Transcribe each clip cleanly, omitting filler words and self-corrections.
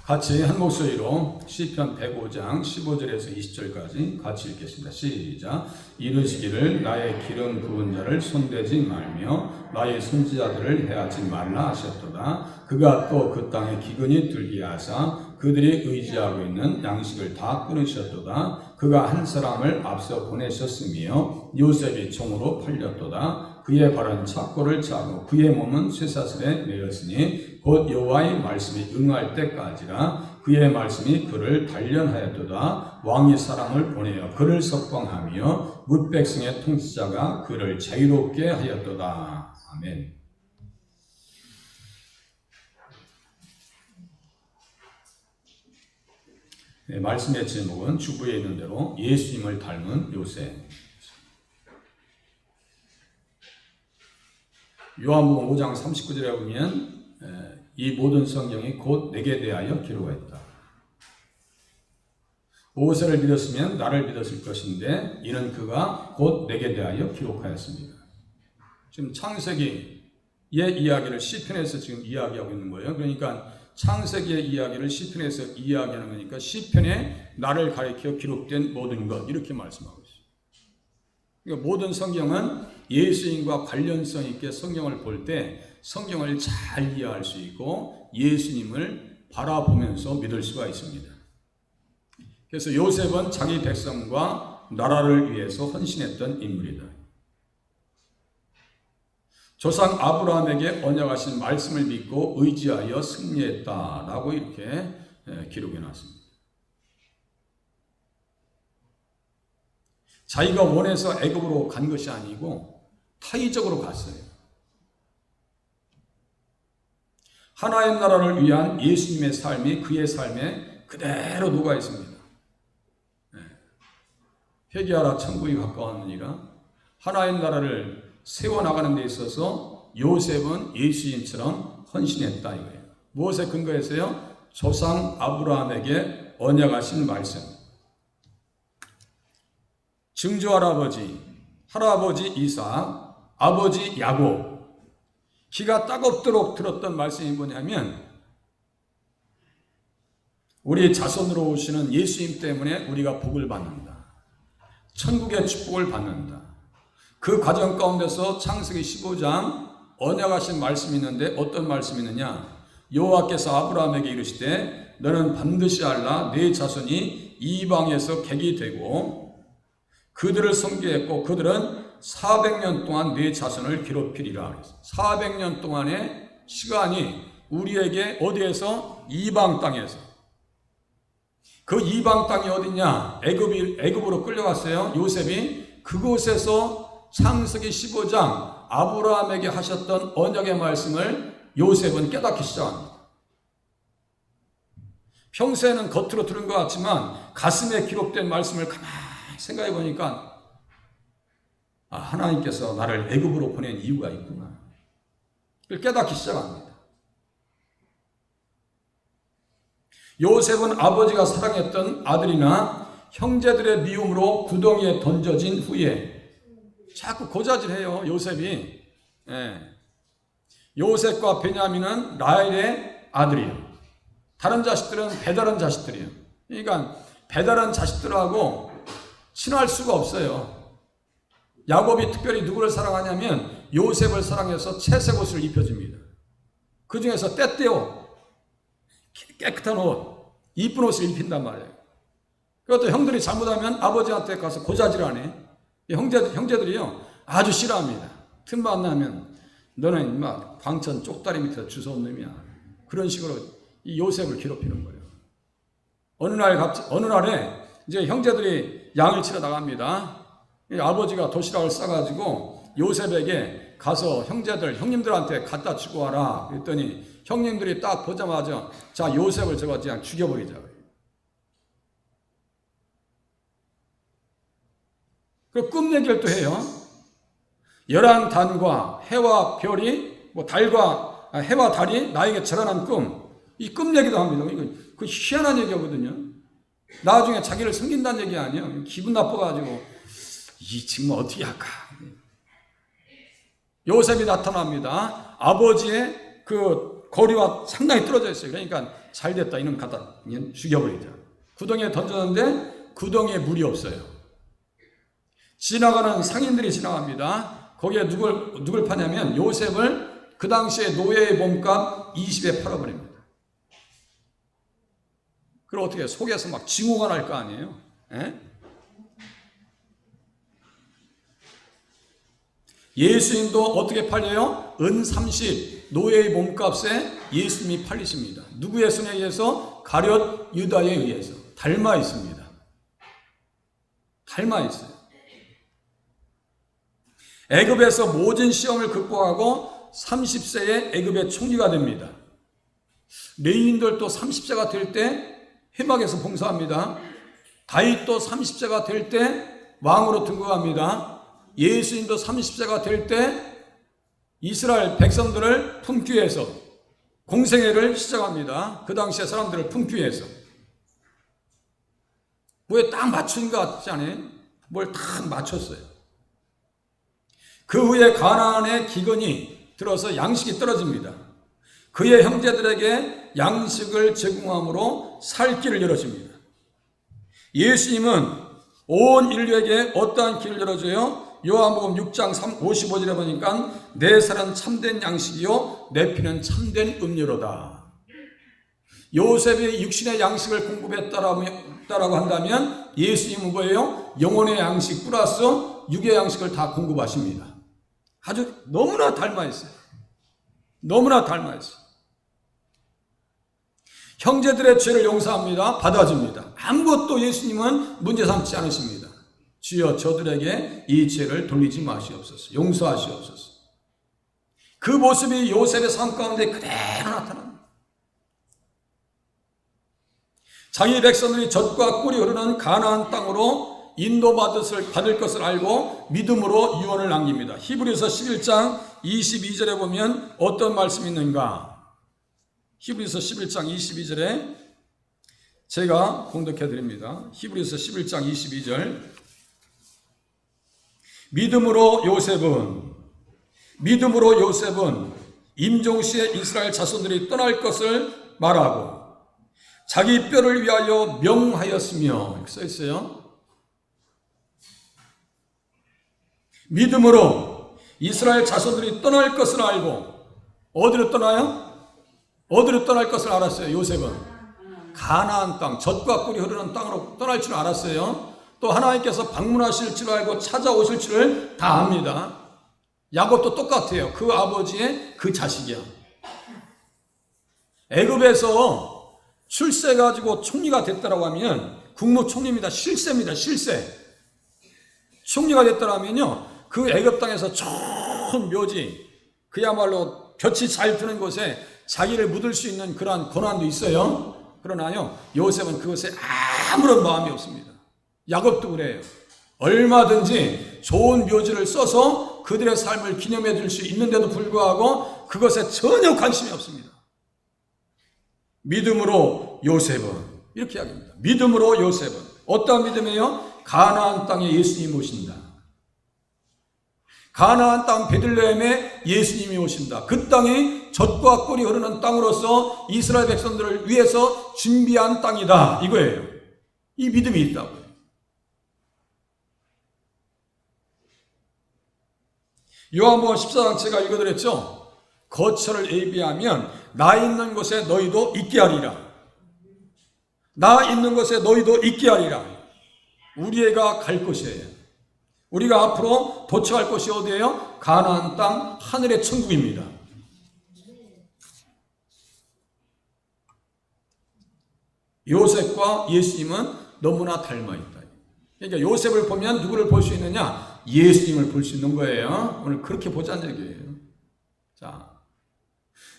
같이 한 목소리로 시편 105장 15절에서 20절까지 같이 읽겠습니다. 시작. 이르시기를 나의 기름 부은 자를 손대지 말며 나의 선지자들을 해하지 말라 하셨도다. 그가 또 그 땅에 기근이 들게 하사 그들이 의지하고 있는 양식을 다 끊으셨도다. 그가 한 사람을 앞서 보내셨으며 요셉이 총으로 팔렸도다. 그의 발은 착고를 차고 그의 몸은 쇠사슬에 매였으니 곧 여호와의 말씀이 응할 때까지라. 그의 말씀이 그를 단련하였도다. 왕이 사람을 보내어 그를 석방하며 뭇백성의 통치자가 그를 자유롭게 하였도다. 아멘. 네, 말씀의 제목은 주부에 있는 대로 예수님을 닮은 요셉. 요한복음 5장 39절에 보면 이 모든 성경이 곧 내게 대하여 기록하였다. 모세를 믿었으면 나를 믿었을 것인데 이는 그가 곧 내게 대하여 기록하였습니다. 지금 창세기의 이야기를 시편에서 지금 이야기하고 있는 거예요. 그러니까 창세기의 이야기를 시편에서 이야기하는 거니까 시편에 나를 가리켜 기록된 모든 것 이렇게 말씀하고 있어요. 그러니까 모든 성경은 예수님과 관련성 있게 성경을 볼 때 성경을 잘 이해할 수 있고 예수님을 바라보면서 믿을 수가 있습니다. 그래서 요셉은 자기 백성과 나라를 위해서 헌신했던 인물이다. 조상 아브라함에게 언약하신 말씀을 믿고 의지하여 승리했다라고 이렇게 기록해 놨습니다. 자기가 원해서 애굽으로 간 것이 아니고 타의적으로 갔어요. 하나의 나라를 위한 예수님의 삶이 그의 삶에 그대로 녹아 있습니다. 회개하라 천국이 가까웠느니라. 하나의 나라를 세워나가는 데 있어서 요셉은 예수님처럼 헌신했다 이거예요. 무엇에 근거해서요? 조상 아브라함에게 언약하신 말씀. 증조할아버지, 할아버지 이삭, 아버지 야곱. 기가 따갑도록 들었던 말씀이 뭐냐면 우리 자손으로 오시는 예수님 때문에 우리가 복을 받는다. 천국의 축복을 받는다. 그 과정 가운데서 창세기 15장 언약하신 말씀이 있는데 어떤 말씀이 있느냐? 여호와께서 아브라함에게 이르시되 너는 반드시 알라 네 자손이 이방에서 객이 되고 그들을 섬기했고 그들은 400년 동안 네 자손을 괴롭히리라. 400년 동안의 시간이 우리에게 어디에서? 이방 땅에서. 그 이방 땅이 어디냐? 애굽으로 끌려갔어요. 요셉이 그곳에서 창세기 15장 아브라함에게 하셨던 언약의 말씀을 요셉은 깨닫기 시작합니다. 평소에는 겉으로 들은 것 같지만 가슴에 기록된 말씀을 가만히 생각해 보니까 하나님께서 나를 애굽으로 보낸 이유가 있구나. 그걸 깨닫기 시작합니다. 요셉은 아버지가 사랑했던 아들이나 형제들의 미움으로 구덩이에 던져진 후에 자꾸 고자질해요. 요셉이. 요셉과 베냐민은 라헬의 아들이에요. 다른 자식들은 배다른 자식들이에요. 그러니까 배다른 자식들하고 친할 수가 없어요. 야곱이 특별히 누구를 사랑하냐면 요셉을 사랑해서 채색 옷을 입혀줍니다. 그 중에서 때때요 깨끗한 옷, 이쁜 옷을 입힌단 말이에요. 그것도 형들이 잘못하면 아버지한테 가서 고자질하네. 형제들이요 아주 싫어합니다. 틈만 나면 너는 막 광천 쪽다리 밑에서 주워온 놈이야. 그런 식으로 이 요셉을 괴롭히는 거예요. 어느 날에 이제 형제들이 양을 치러 나갑니다. 아버지가 도시락을 싸가지고 요셉에게 가서 형님들한테 갖다 주고 와라. 그랬더니 형님들이 딱 보자마자 자 요셉을 저거 그냥 죽여버리자. 그 꿈 얘기를 또 해요. 11단과 해와 별이 달과 해와 달이 나에게 절하는 꿈. 이 꿈 얘기도 합니다. 이거 그 희한한 얘기거든요. 나중에 자기를 숨긴다는 얘기 아니에요. 기분 나빠가지고 이 친구 어떻게 할까? 요셉이 나타납니다. 아버지의 그 거리와 상당히 떨어져 있어요. 그러니까 잘 됐다. 이놈 갖다 죽여버리자. 구덩이에 던졌는데 구덩이에 물이 없어요. 지나가는 상인들이 지나갑니다. 거기에 누굴 파냐면 요셉을 그 당시에 노예의 몸값 20에 팔아버립니다. 그럼 어떻게 속에서 막 징후가 날 거 아니에요? 에? 예수님도 어떻게 팔려요? 은 30 노예의 몸값에 예수님이 팔리십니다. 누구의 손에 의해서? 가룟 유다에 의해서. 닮아 있습니다. 닮아 있어요. 애굽에서 모든 시험을 극복하고 30세에 애굽의 총리가 됩니다. 레위인들도 30세가 될 때 회막에서 봉사합니다. 다윗도 30세가 될 때 왕으로 등극합니다. 예수님도 30세가 될 때 이스라엘 백성들을 품기 위해서 공생애를 시작합니다. 그 당시에 사람들을 품기 위해서. 뭐에 딱 맞춘 것 같지 않아요? 뭘 딱 맞췄어요. 그 후에 가나안의 기근이 들어서 양식이 떨어집니다. 그의 형제들에게 양식을 제공함으로 살 길을 열어줍니다. 예수님은 온 인류에게 어떠한 길을 열어줘요? 요한복음 6장 55절에 보니까 내 살은 참된 양식이요 내 피는 참된 음료로다. 요셉이 육신의 양식을 공급했다라고 한다면 예수님은 뭐예요? 영혼의 양식 플러스 육의 양식을 다 공급하십니다. 아주 너무나 닮아 있어요. 너무나 닮아 있어요. 형제들의 죄를 용서합니다. 받아줍니다. 아무것도 예수님은 문제 삼지 않으십니다. 주여 저들에게 이 죄를 돌리지 마시옵소서. 용서하시옵소서. 그 모습이 요셉의 삶 가운데 그대로 나타납니다. 자기 백성들이 젖과 꿀이 흐르는 가나안 땅으로 인도받을 것을 알고 믿음으로 유언을 남깁니다. 히브리서 11장 22절에 보면 어떤 말씀이 있는가? 히브리서 11장 22절에 제가 공독해 드립니다. 히브리서 11장 22절. 믿음으로 요셉은 임종시에 이스라엘 자손들이 떠날 것을 말하고 자기 뼈를 위하여 명하였으며 이렇게 써 있어요. 믿음으로 이스라엘 자손들이 떠날 것을 알고 어디로 떠나요? 어디로 떠날 것을 알았어요. 요셉은 가나안 땅, 젖과 꿀이 흐르는 땅으로 떠날 줄 알았어요. 또 하나님께서 방문하실 줄 알고 찾아오실 줄을 다 압니다. 야곱도 똑같아요. 그 아버지의 그 자식이야. 애굽에서 출세가지고 총리가 됐다라고 하면 국무총리입니다. 실세입니다. 실세. 총리가 됐다라면요. 그 애굽 땅에서 좋은 묘지, 그야말로 볕이 잘 드는 곳에 자기를 묻을 수 있는 그러한 권한도 있어요. 그러나요, 요셉은 그것에 아무런 마음이 없습니다. 야곱도 그래요. 얼마든지 좋은 묘지를 써서 그들의 삶을 기념해 줄 수 있는데도 불구하고 그것에 전혀 관심이 없습니다. 믿음으로 요셉은 이렇게 이야기합니다. 믿음으로 요셉은 어떠한 믿음이에요? 가나안 땅에 예수님이 오신다. 가나안 땅 베들레헴에 예수님이 오신다. 그 땅이 젖과 꿀이 흐르는 땅으로서 이스라엘 백성들을 위해서 준비한 땅이다. 이거예요. 이 믿음이 있다고요. 요한복음 14장 제가 읽어드렸죠. 거처를 예비하면 나 있는 곳에 너희도 있게 하리라. 나 있는 곳에 너희도 있게 하리라. 우리가 갈 곳이에요. 우리가 앞으로 도착할 곳이 어디예요? 가나안 땅 하늘의 천국입니다. 요셉과 예수님은 너무나 닮아있다. 그러니까 요셉을 보면 누구를 볼 수 있느냐? 예수님을 볼 수 있는 거예요. 오늘 그렇게 보자는 얘기예요. 자,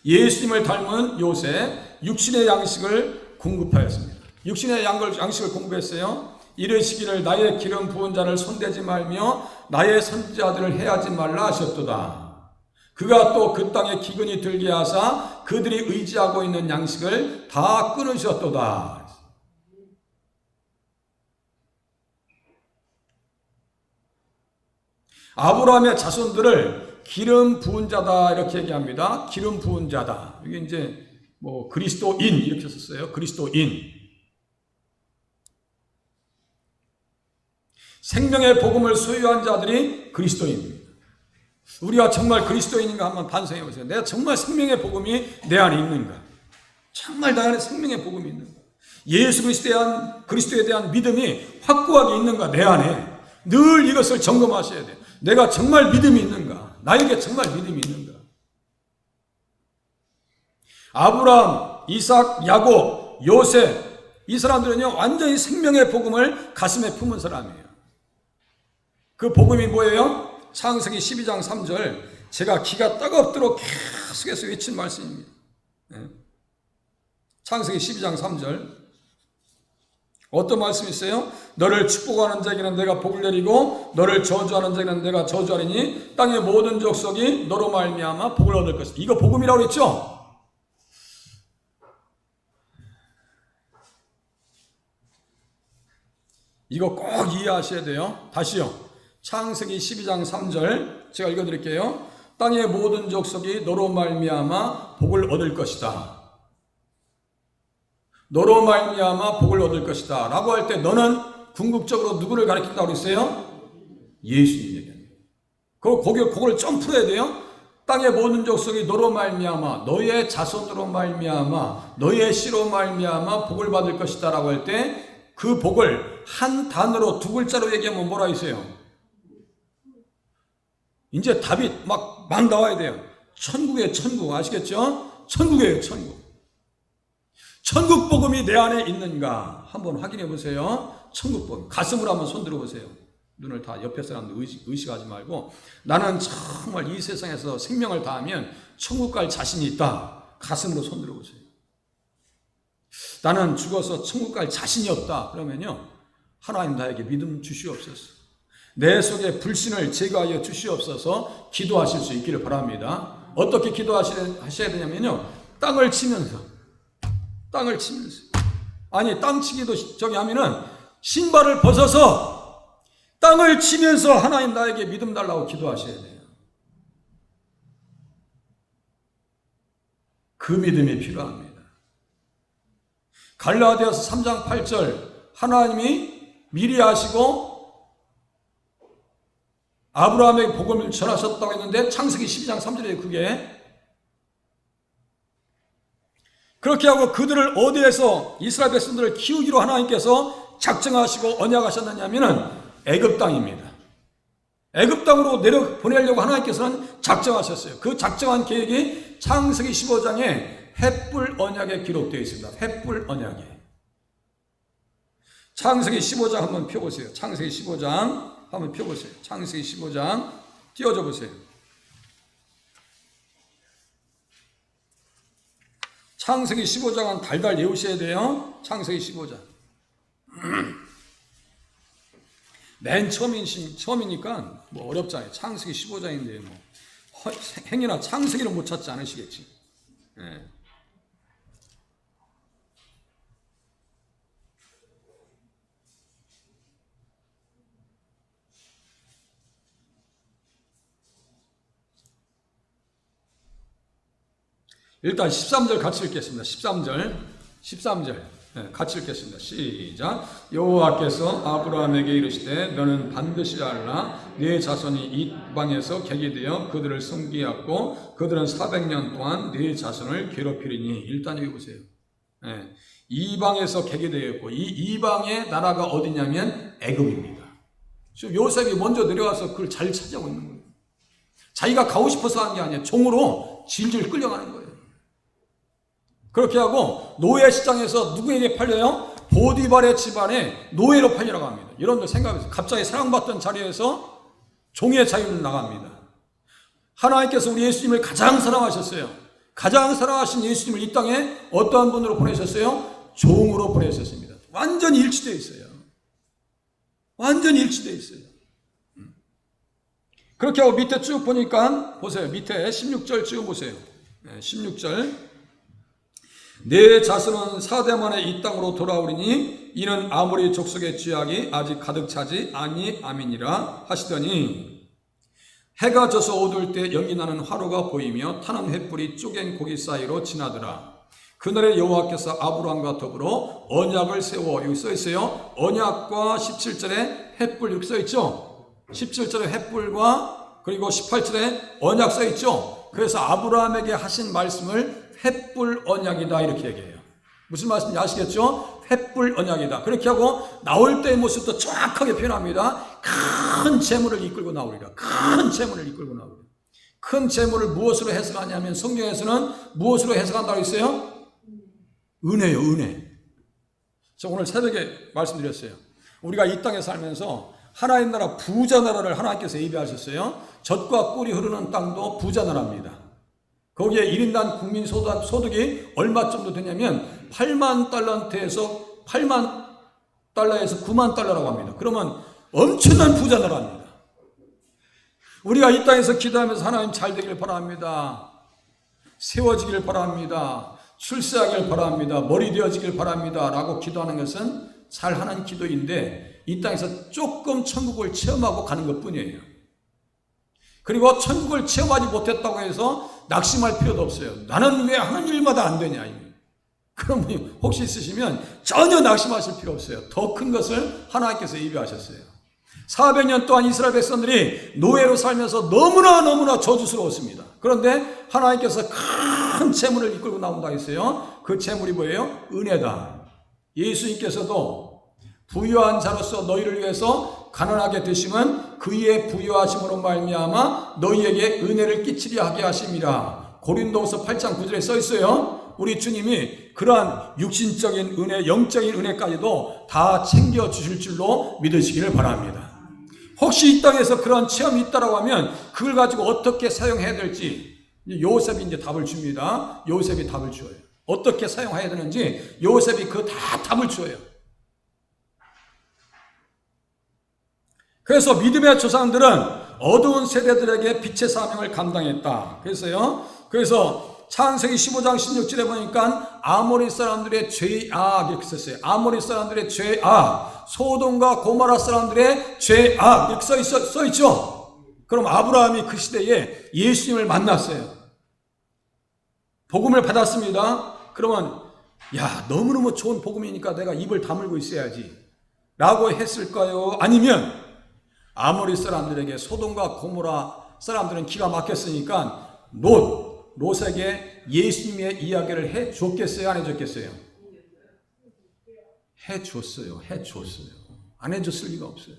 예수님을 닮은 요셉, 육신의 양식을 공급하였습니다. 육신의 양식을 공급했어요. 이르시기를 나의 기름 부은 자를 손대지 말며 나의 선지자들을 해하지 말라 하셨도다. 그가 또 그 땅에 기근이 들게 하사 그들이 의지하고 있는 양식을 다 끊으셨도다. 아브라함의 자손들을 기름 부은 자다 이렇게 얘기합니다. 기름 부은 자다. 이게 이제 뭐 그리스도인 이렇게 썼어요. 그리스도인. 생명의 복음을 소유한 자들이 그리스도인입니다. 우리가 정말 그리스도인인가 한번 반성해 보세요. 내가 정말 생명의 복음이 내 안에 있는가? 정말 내 안에 생명의 복음이 있는가? 예수 그리스도에 대한 믿음이 확고하게 있는가? 내 안에 늘 이것을 점검하셔야 돼요. 내가 정말 믿음이 있는가? 나에게 정말 믿음이 있는가? 아브라함, 이삭, 야곱, 요셉 이 사람들은요 완전히 생명의 복음을 가슴에 품은 사람이에요. 그 복음이 뭐예요? 창세기 12장 3절 제가 기가 따갑도록 계속해서 외친 말씀입니다. 창세기 12장 3절 어떤 말씀이 있어요? 너를 축복하는 자에게는 내가 복을 내리고 너를 저주하는 자에게는 내가 저주하리니 땅의 모든 족속이 너로 말미암아 복을 얻을 것이다. 이거 복음이라고 그랬죠? 이거 꼭 이해하셔야 돼요. 다시요. 창세기 12장 3절 제가 읽어드릴게요. 땅의 모든 족속이 너로 말미암아 복을 얻을 것이다. 너로 말미암아 복을 얻을 것이다 라고 할 때 너는 궁극적으로 누구를 가리킨다고 그랬어요? 예수님 얘기합니다. 그걸 좀 풀어야 돼요. 땅의 모든 족속이 너로 말미암아 너의 자손으로 말미암아 너의 씨로 말미암아 복을 받을 것이다 라고 할 때 그 복을 한 단어로 두 글자로 얘기하면 뭐라 했어요? 이제 답이 막 나와야 돼요. 천국이에요. 천국. 아시겠죠? 천국이에요. 천국. 천국 복음이 내 안에 있는가 한번 확인해 보세요. 천국 복음. 가슴으로 한번 손들어 보세요. 눈을 다 옆에 사람들 의식하지 말고 나는 정말 이 세상에서 생명을 다하면 천국 갈 자신이 있다. 가슴으로 손들어 보세요. 나는 죽어서 천국 갈 자신이 없다. 그러면요. 하나님 나에게 믿음 주시옵소서. 내 속에 불신을 제거하여 주시옵소서 기도하실 수 있기를 바랍니다. 어떻게 기도하셔야 되냐면요. 땅을 치면서 아니 땅치기도 저기 하면은 신발을 벗어서 땅을 치면서 하나님 나에게 믿음 달라고 기도하셔야 돼요. 그 믿음이 필요합니다. 갈라디아서 3장 8절 하나님이 미리 아시고 아브라함에게 복음을 전하셨다고 했는데 창세기 12장 3절에 그게 그렇게 하고 그들을 어디에서 이스라엘 백성들을 키우기로 하나님께서 작정하시고 언약하셨느냐 하면은 애굽 땅입니다. 애굽 땅으로 내려 보내려고 하나님께서는 작정하셨어요. 그 작정한 계획이 창세기 15장에 횃불 언약에 기록되어 있습니다. 횃불 언약에. 창세기 15장 한번 펴보세요. 창세기 15장 한번 펴보세요. 창세기 15장 띄워줘 보세요. 창세기 15장은 달달 외우셔야 돼요. 창세기 15장. 맨 처음이니까 뭐 어렵잖아요. 창세기 15장인데 뭐 행여나 창세기를 못 찾지 않으시겠지. 네. 일단 13절 같이 읽겠습니다. 13절 같이 읽겠습니다. 시작. 여호와께서 아브라함에게 이르시되 너는 반드시 알라 네 자손이 이방에서 객이 되어 그들을 섬기었고 그들은 400년 동안 네 자손을 괴롭히리니. 일단 여기 보세요. 이방에서 객이 되었고 이 이방의 나라가 어디냐면 애굽입니다. 지금 요셉이 먼저 내려와서 그걸 잘 찾아오고 있는 거예요. 자기가 가고 싶어서 하는 게 아니에요. 종으로 질질 끌려가는 거예요. 그렇게 하고 노예 시장에서 누구에게 팔려요? 보디발의 집안에 노예로 팔려나가 합니다. 여러분들 생각해보세요. 갑자기 사랑받던 자리에서 종의 자유를 나갑니다. 하나님께서 우리 예수님을 가장 사랑하셨어요. 가장 사랑하신 예수님을 이 땅에 어떠한 분으로 보내셨어요? 종으로 보내셨습니다. 완전히 일치되어 있어요. 완전히 일치되어 있어요. 그렇게 하고 밑에 쭉 보니까 보세요. 밑에 16절 쭉 보세요. 16절 내 자손은 4대 만에 이 땅으로 돌아오리니 이는 아모리 족속의 죄악이 아직 가득 차지 아니함이니라 하시더니 해가 져서 어두울 때 연기 나는 화로가 보이며 타는 횃불이 쪼갠 고기 사이로 지나더라. 그날에 여호와께서 아브라함과 더불어 언약을 세워, 여기 써 있어요. 언약과 17절에 횃불 이렇게 써 있죠. 17절에 횃불과 그리고 18절에 언약 써 있죠. 그래서 아브라함에게 하신 말씀을 횃불 언약이다 이렇게 얘기해요. 무슨 말씀인지 아시겠죠? 횃불 언약이다. 그렇게 하고 나올 때의 모습도 정확하게 표현합니다. 큰 재물을 이끌고 나오리라. 큰 재물을 이끌고 나오리라. 큰 재물을 무엇으로 해석하냐면 성경에서는 무엇으로 해석한다고 했어요? 은혜요, 은혜. 저 오늘 새벽에 말씀드렸어요. 우리가 이 땅에 살면서 하나의 나라, 부자 나라를 하나님께서 예비하셨어요. 젖과 꿀이 흐르는 땅도 부자 나라입니다. 거기에 1인당 국민 소득이 얼마 정도 되냐면 8만 달러에서 9만 달러라고 합니다. 그러면 엄청난 부자 나라입니다. 우리가 이 땅에서 기도하면서 하나님 잘 되길 바랍니다. 세워지길 바랍니다. 출세하길 바랍니다. 머리 되어지길 바랍니다. 라고 기도하는 것은 잘하는 기도인데 이 땅에서 조금 천국을 체험하고 가는 것 뿐이에요. 그리고 천국을 체험하지 못했다고 해서 낙심할 필요도 없어요. 나는 왜 하는 일마다 안 되냐. 그런 분이 혹시 있으시면 전혀 낙심하실 필요 없어요. 더 큰 것을 하나님께서 예비하셨어요. 400년 동안 이스라엘 백성들이 노예로 살면서 너무나 저주스러웠습니다. 그런데 하나님께서 큰 재물을 이끌고 나온다 했어요. 그 재물이 뭐예요? 은혜다. 예수님께서도 부유한 자로서 너희를 위해서 가난하게 되심은 그의 부유하심으로 말미암아 너희에게 은혜를 끼치려 하게 하심이라. 고린도후서 8장 9절에 써 있어요. 우리 주님이 그러한 육신적인 은혜, 영적인 은혜까지도 다 챙겨주실 줄로 믿으시기를 바랍니다. 혹시 이 땅에서 그런 체험이 있다라고 하면 그걸 가지고 어떻게 사용해야 될지 요셉이 이제 답을 줍니다. 요셉이 답을 주어요. 어떻게 사용해야 되는지 요셉이 그 다 답을 주어요. 그래서 믿음의 조상들은 어두운 세대들에게 빛의 사명을 감당했다. 그래서 창세기 15장 16절에 보니까 아모리 사람들의 죄악 이렇게 썼어요. 아모리 사람들의 죄악, 소돔과 고모라 사람들의 죄악 이렇게 써 있죠. 그럼 아브라함이 그 시대에 예수님을 만났어요. 복음을 받았습니다. 그러면 야, 너무너무 좋은 복음이니까 내가 입을 다물고 있어야지 라고 했을까요? 아니면 아모리 사람들에게 소돔과 고모라 사람들은 기가 막혔으니까 롯에게 예수님의 이야기를 해 줬겠어요? 안 해줬겠어요? 해 줬어요. 안 해줬을 리가 없어요.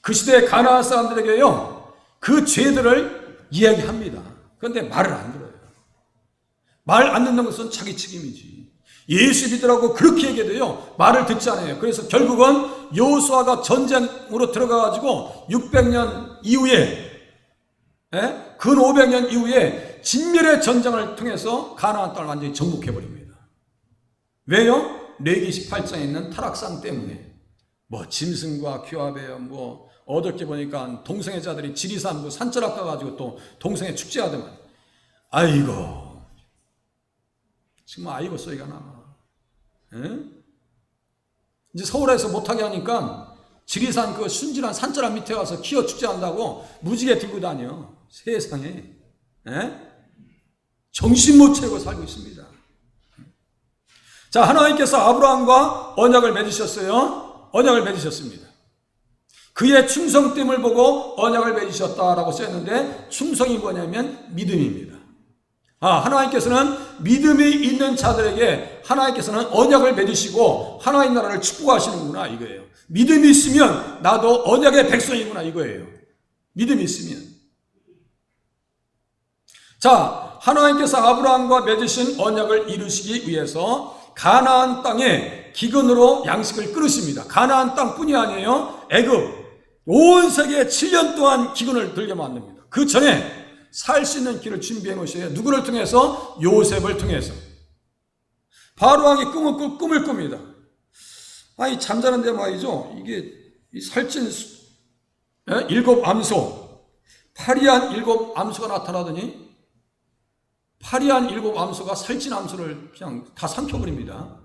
그 시대의 가나안 사람들에게요, 그 죄들을 이야기합니다. 그런데 말을 안 들어요. 말 안 듣는 것은 자기 책임이지. 예수 믿으라고 그렇게 얘기해도요, 말을 듣지 않아요. 그래서 결국은 여호수아가 전쟁으로 들어가가지고 600년 이후에, 근 500년 이후에 진멸의 전쟁을 통해서 가나안 땅을 완전히 정복해버립니다. 왜요? 레기 18장에 있는 타락상 때문에. 짐승과 규합에요. 어저께 보니까 동성애 자들이 지리산 산자락 가가지고 또 동성애 축제하더만. 아이고. 정말 아이고 소리가 나마. 이제 서울에서 못하게 하니까 지리산 그 순진한 산자락 밑에 가서 기어 축제한다고 무지개 들고 다녀. 세상에. 정신 못 차리고 살고 있습니다. 자, 하나님께서 아브라함과 언약을 맺으셨어요. 언약을 맺으셨습니다. 그의 충성됨을 보고 언약을 맺으셨다라고 써있는데 충성이 뭐냐면 믿음입니다. 하나님께서는 믿음이 있는 자들에게 하나님께서는 언약을 맺으시고 하나님 나라를 축복하시는구나 이거예요. 믿음이 있으면 나도 언약의 백성이구나 이거예요. 믿음이 있으면. 자, 하나님께서 아브라함과 맺으신 언약을 이루시기 위해서 가나안 땅에 기근으로 양식을 끊으십니다. 가나안 땅뿐이 아니에요. 애굽 온 세계에 7년 동안 기근을 들게 만듭니다. 그 전에 살 수 있는 길을 준비해 놓으셔요. 누구를 통해서? 요셉을 통해서. 바로왕이 꿈을 꿉니다. 잠자는데 말이죠. 이게 살찐 7 암소, 파리한 7 암소가 나타나더니 파리한 7 암소가 살찐 암소를 그냥 다 삼켜버립니다.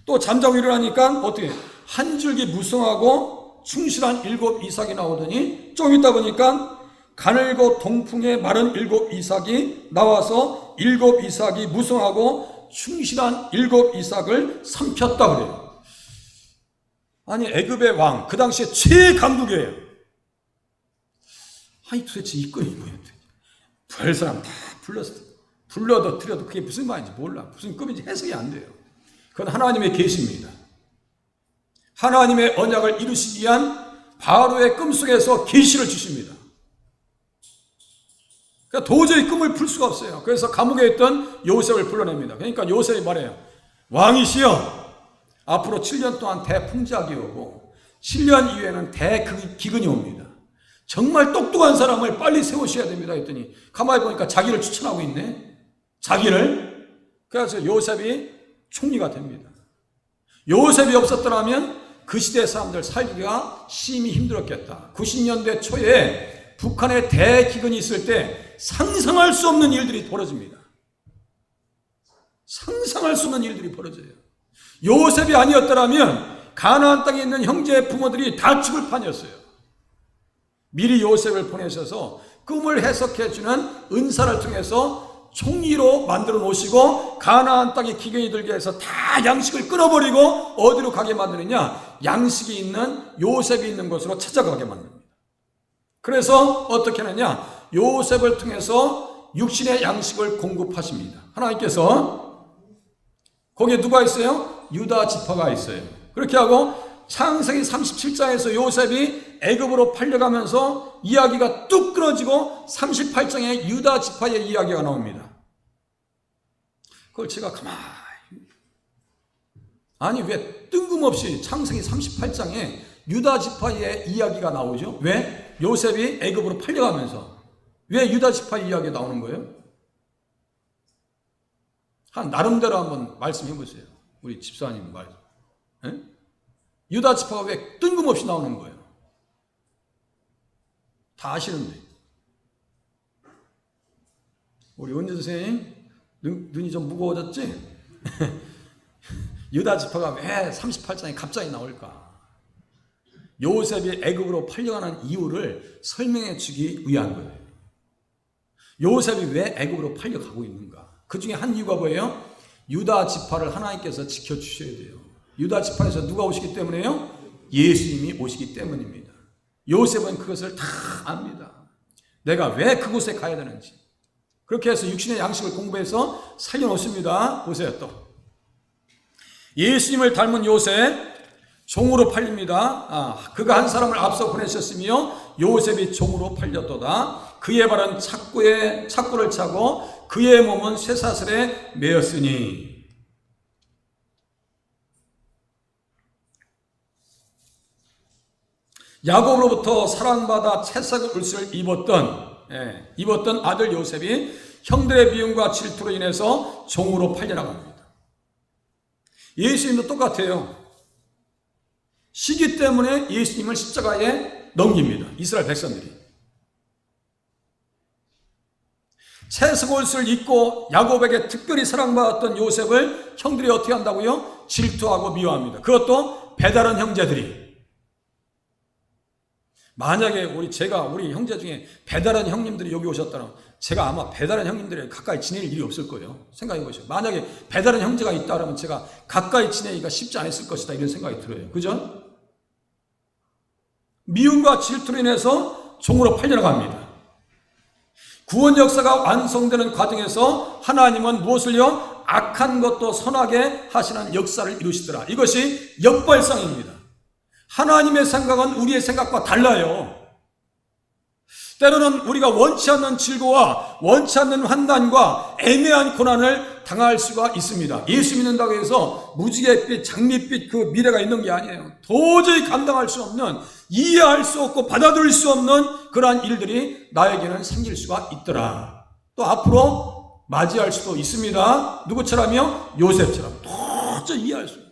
또 잠자고 일어나니까 어떻게 한 줄기 무성하고 충실한 7 이삭이 나오더니 좀 있다 보니까 가늘고 동풍에 마른 7 이삭이 나와서 7 이삭이 무성하고 충실한 7 이삭을 삼켰다 그래요. 아니 애굽의 왕, 그 당시에 최강국이에요. 아니 도대체 이 끈이 뭐예요? 별 사람 다 불러도 드려도 그게 무슨 말인지 몰라. 무슨 꿈인지 해석이 안 돼요. 그건 하나님의 계시입니다. 하나님의 언약을 이루시기 위한 바로의 꿈속에서 계시를 주십니다. 그러니까 도저히 꿈을 풀 수가 없어요. 그래서 감옥에 있던 요셉을 불러냅니다. 그러니까 요셉이 말해요. 왕이시여, 앞으로 7년 동안 대풍작이 오고 7년 이후에는 대기근이 옵니다. 정말 똑똑한 사람을 빨리 세우셔야 됩니다 했더니 가만히 보니까 자기를 추천하고 있네. 자기를. 그래서 요셉이 총리가 됩니다. 요셉이 없었더라면 그 시대 사람들 살기가 심히 힘들었겠다. 90년대 초에 북한에 대기근이 있을 때 상상할 수 없는 일들이 벌어집니다. 상상할 수 없는 일들이 벌어져요. 요셉이 아니었더라면 가나안 땅에 있는 형제 부모들이 다 죽을 판이었어요. 미리 요셉을 보내셔서 꿈을 해석해주는 은사를 통해서 총리로 만들어 놓으시고 가나안 땅에 기근이 들게 해서 다 양식을 끊어버리고 어디로 가게 만드느냐? 양식이 있는 요셉이 있는 곳으로 찾아가게 만듭니다. 그래서 어떻게 하느냐? 요셉을 통해서 육신의 양식을 공급하십니다. 하나님께서 거기에 누가 있어요? 유다 지파가 있어요. 그렇게 하고 창세기 37장에서 요셉이 애굽으로 팔려가면서 이야기가 뚝 끊어지고 38장에 유다 지파의 이야기가 나옵니다. 그걸 제가 가만히 아니 왜 뜬금없이 창세기 38장에 유다 지파의 이야기가 나오죠? 왜? 요셉이 애굽으로 팔려가면서 왜 유다 지파의 이야기가 나오는 거예요? 한 나름대로 한번 말씀해 보세요. 우리 집사님 말씀. 에? 유다 지파가 왜 뜬금없이 나오는 거예요? 다 아시는데. 우리 은재 선생님 눈이 좀 무거워졌지? 유다 지파가 왜 38장에 갑자기 나올까? 요셉이 애굽으로 팔려가는 이유를 설명해 주기 위한 거예요. 요셉이 왜 애굽으로 팔려가고 있는가? 그 중에 한 이유가 뭐예요? 유다 지파를 하나님께서 지켜주셔야 돼요. 유다 지파에서 누가 오시기 때문에요? 예수님이 오시기 때문입니다. 요셉은 그것을 다 압니다. 내가 왜 그곳에 가야 되는지. 그렇게 해서 육신의 양식을 공부해서 살려놓습니다. 보세요 또. 예수님을 닮은 요셉 종으로 팔립니다. 그가 한 사람을 앞서 보내셨으며 요셉이 종으로 팔렸도다. 그의 발은 착고를 차고 그의 몸은 쇠사슬에 매였으니. 야곱으로부터 사랑받아 채색 옷을 입었던 아들 요셉이 형들의 미움과 질투로 인해서 종으로 팔려나갑니다. 예수님도 똑같아요. 시기 때문에 예수님을 십자가에 넘깁니다. 이스라엘 백성들이. 채색 옷을 입고 야곱에게 특별히 사랑받았던 요셉을 형들이 어떻게 한다고요? 질투하고 미워합니다. 그것도 배다른 형제들이. 만약에 우리 형제 중에 배다른 형님들이 여기 오셨다면 제가 아마 배다른 형님들이 가까이 지낼 일이 없을 거예요. 생각해 보세요. 만약에 배다른 형제가 있다 그러면 제가 가까이 지내기가 쉽지 않았을 것이다 이런 생각이 들어요. 그죠? 미움과 질투로 인해서 종으로 팔려나갑니다. 구원 역사가 완성되는 과정에서 하나님은 무엇을요? 악한 것도 선하게 하시는 역사를 이루시더라. 이것이 역발상입니다. 하나님의 생각은 우리의 생각과 달라요. 때로는 우리가 원치 않는 질고와 원치 않는 환난과 애매한 고난을 당할 수가 있습니다. 예수 믿는다고 해서 무지갯빛, 장밋빛 그 미래가 있는 게 아니에요. 도저히 감당할 수 없는, 이해할 수 없고 받아들일 수 없는 그러한 일들이 나에게는 생길 수가 있더라. 또 앞으로 맞이할 수도 있습니다. 누구처럼요? 요셉처럼. 도저히 이해할 수 없어요.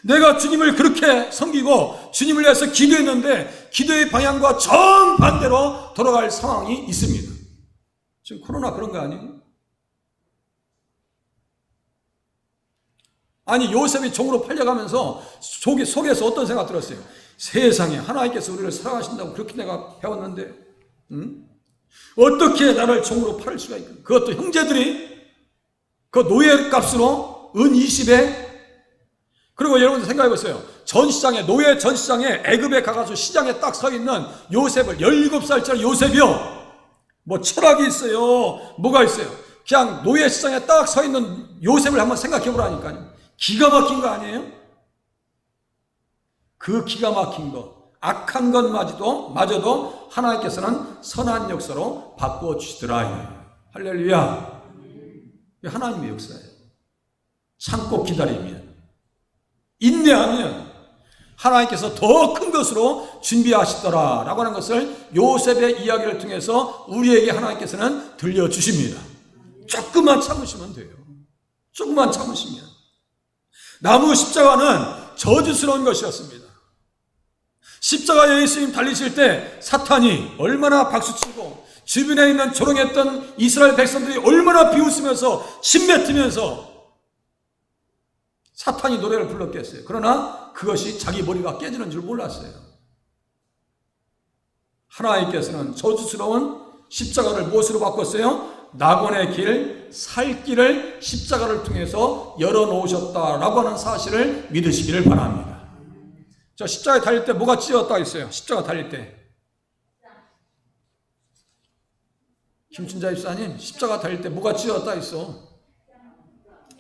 내가 주님을 그렇게 섬기고 주님을 위해서 기도했는데 기도의 방향과 정반대로 돌아갈 상황이 있습니다. 지금 코로나 그런 거 아니에요? 아니 요셉이 종으로 팔려가면서 속에서 어떤 생각 들었어요? 세상에 하나님께서 우리를 사랑하신다고 그렇게 내가 배웠는데, 어떻게 나를 종으로 팔을 수가 있겠냐. 그것도 형제들이 그 노예 값으로 은 20에. 그리고 여러분들 생각해 보세요. 전시장에, 노예 전시장에 애굽에 가가지고 시장에 딱 서 있는 요셉을, 17살짜리 요셉이요. 뭐 철학이 있어요. 뭐가 있어요. 그냥 노예 시장에 딱 서 있는 요셉을 한번 생각해 보라니까요. 기가 막힌 거 아니에요? 그 기가 막힌 거, 악한 것마저도 하나님께서는 선한 역사로 바꾸어 주시더라. 할렐루야. 이게 하나님의 역사예요. 참고 기다리면, 인내하면 하나님께서 더 큰 것으로 준비하시더라 라고 하는 것을 요셉의 이야기를 통해서 우리에게 하나님께서는 들려주십니다. 조금만 참으시면 돼요. 조금만 참으시면. 나무 십자가는 저주스러운 것이었습니다. 십자가에 예수님 달리실 때 사탄이 얼마나 박수치고 주변에 있는 조롱했던 이스라엘 백성들이 얼마나 비웃으면서 신뱉으면서 사탄이 노래를 불렀겠어요. 그러나 그것이 자기 머리가 깨지는 줄 몰랐어요. 하나님께서는 저주스러운 십자가를 무엇으로 바꿨어요? 낙원의 길, 살 길을 십자가를 통해서 열어놓으셨다라고 하는 사실을 믿으시기를 바랍니다. 저 십자가에 달릴 때 뭐가 찢어졌다 했어요? 십자가 달릴 때. 김춘자 입사님, 십자가 달릴 때 뭐가 찢어졌다 했어?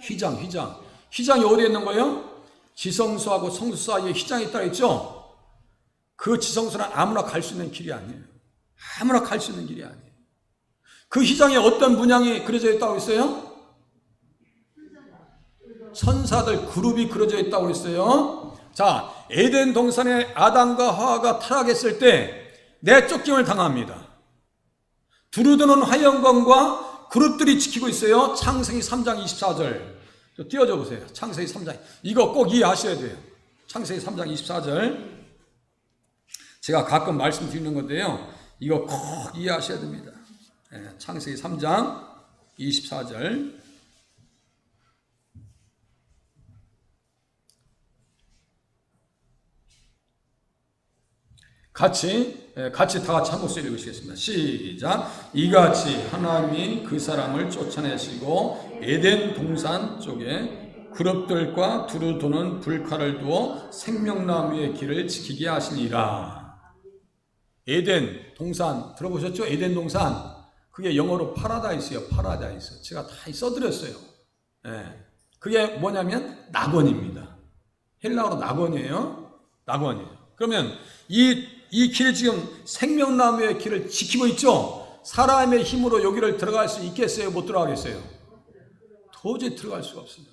휘장. 휘장이 어디에 있는 거예요? 지성소하고 성소 사이에 휘장이 있다 했죠? 그 지성소는 아무나 갈 수 있는 길이 아니에요. 아무나 갈 수 있는 길이 아니에요. 그 휘장에 어떤 문양이 그려져 있다고 했어요? 천사들 그룹이 그려져 있다고 했어요. 자, 에덴 동산에 아담과 하와가 타락했을 때 내쫓김을 당합니다. 두루두는 화영광과 그룹들이 지키고 있어요. 창세기 3장 24절. 띄워줘 보세요. 창세기 3장. 이거 꼭 이해하셔야 돼요. 창세기 3장 24절. 제가 가끔 말씀드리는 건데요. 이거 꼭 이해하셔야 됩니다. 창세기 3장 24절. 같이 다 같이 한 목소리 읽으시겠습니다. 시작. 이같이 하나님이 그 사람을 쫓아내시고 에덴 동산 쪽에 그룹들과 두루 도는 불칼을 두어 생명나무의 길을 지키게 하시니라. 에덴 동산 들어보셨죠? 에덴 동산. 그게 영어로 파라다이스예요. 파라다이스. 제가 다 써드렸어요. 그게 뭐냐면 낙원입니다. 헬라어로 낙원이에요. 낙원이에요. 그러면 이 길 지금 생명나무의 길을 지키고 있죠? 사람의 힘으로 여기를 들어갈 수 있겠어요? 못 들어가겠어요? 도저히 들어갈 수가 없습니다.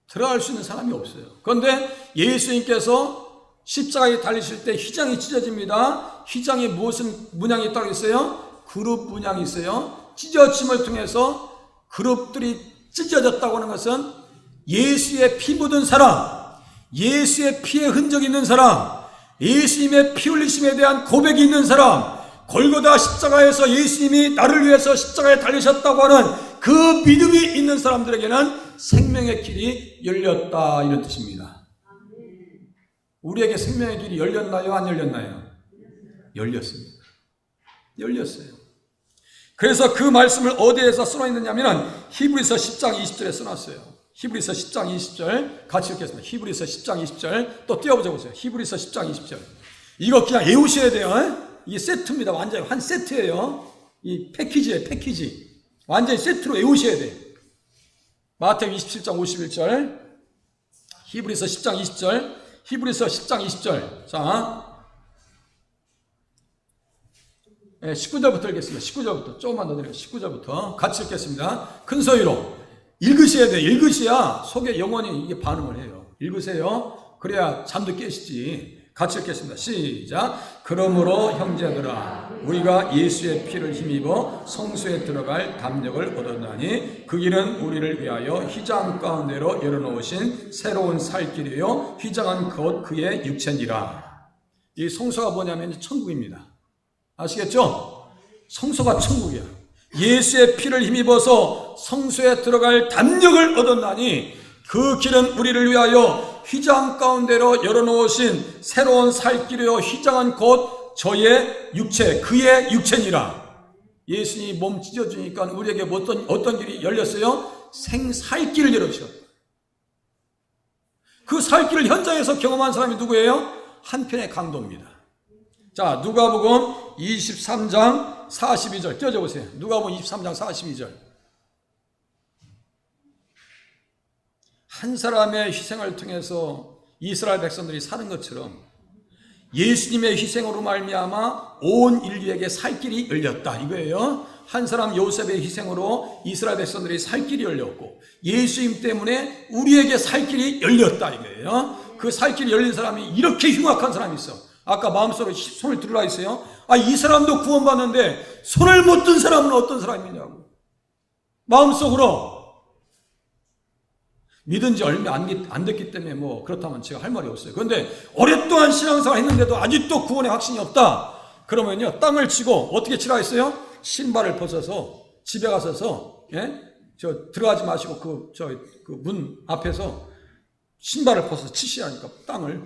들어갈 수 있는 사람이 없어요. 그런데 예수님께서 십자가에 달리실 때 휘장이 찢어집니다. 휘장에 무슨 문양이 있다고 했어요? 그룹 문양이 있어요. 찢어짐을 통해서 그룹들이 찢어졌다고 하는 것은 예수의 피 묻은 사람, 예수의 피의 흔적이 있는 사람, 예수님의 피 흘리심에 대한 고백이 있는 사람, 골고다 십자가에서 예수님이 나를 위해서 십자가에 달리셨다고 하는 그 믿음이 있는 사람들에게는 생명의 길이 열렸다, 이런 뜻입니다. 우리에게 생명의 길이 열렸나요? 안 열렸나요? 열렸습니다. 열렸어요. 그래서 그 말씀을 어디에서 써놨느냐면 히브리서 10장 20절에 써놨어요. 히브리서 10장 20절 같이 읽겠습니다. 히브리서 10장 20절 또 띄워보자 보세요. 히브리서 10장 20절. 이거 그냥 외우셔야 돼요. 이게 세트입니다. 완전히 한 세트예요. 이 패키지예요. 패키지. 완전히 세트로 외우셔야 돼요. 마태복음 27장 51절, 히브리서 10장 20절, 히브리서 10장 20절. 자, 19절부터 읽겠습니다. 19절부터 조금만 더 내려. 19절부터 같이 읽겠습니다. 큰 소리로 읽으셔야 돼요. 읽으셔야 속에 영혼이 이게 반응을 해요. 읽으세요. 그래야 잠도 깨시지. 같이 읽겠습니다. 시작. 그러므로 형제들아, 우리가 예수의 피를 힘입어 성소에 들어갈 담력을 얻었나니 그 길은 우리를 위하여 휘장 가운데로 열어놓으신 새로운 살 길이요 휘장은 곧 그의 육체니라. 이 성소가 뭐냐면 천국입니다. 아시겠죠? 성소가 천국이야. 예수의 피를 힘입어서 성소에 들어갈 담력을 얻었나니 그 길은 우리를 위하여 휘장 가운데로 열어놓으신 새로운 살 길이요 휘장은 곧 저의 육체, 그의 육체니라. 예수님이 몸 찢어주니까 우리에게 어떤 길이 열렸어요? 생살길을 열어주셨다. 그 살길을 현장에서 경험한 사람이 누구예요? 한편의 강도입니다. 자, 누가복음 23장 42절 띄워줘 보세요. 누가복음 23장 42절. 한 사람의 희생을 통해서 이스라엘 백성들이 사는 것처럼 예수님의 희생으로 말미암아 온 인류에게 살 길이 열렸다 이거예요. 한 사람 요셉의 희생으로 이스라엘 백성들이 살 길이 열렸고 예수님 때문에 우리에게 살 길이 열렸다 이거예요. 그 살 길이 열린 사람이 이렇게 흉악한 사람이 있어. 아까 마음속으로 손을 들으라 했어요. 이 사람도 구원받는데 손을 못 든 사람은 어떤 사람이냐고. 마음속으로 믿은 지 얼마 안 됐기 때문에 뭐 그렇다면 제가 할 말이 없어요. 그런데 오랫동안 신앙생활 했는데도 아직도 구원의 확신이 없다. 그러면요, 땅을 치고 어떻게 치라 했어요? 신발을 벗어서 집에 가서서 들어가지 마시고 그 문 앞에서 신발을 벗어서 치시라니까 땅을.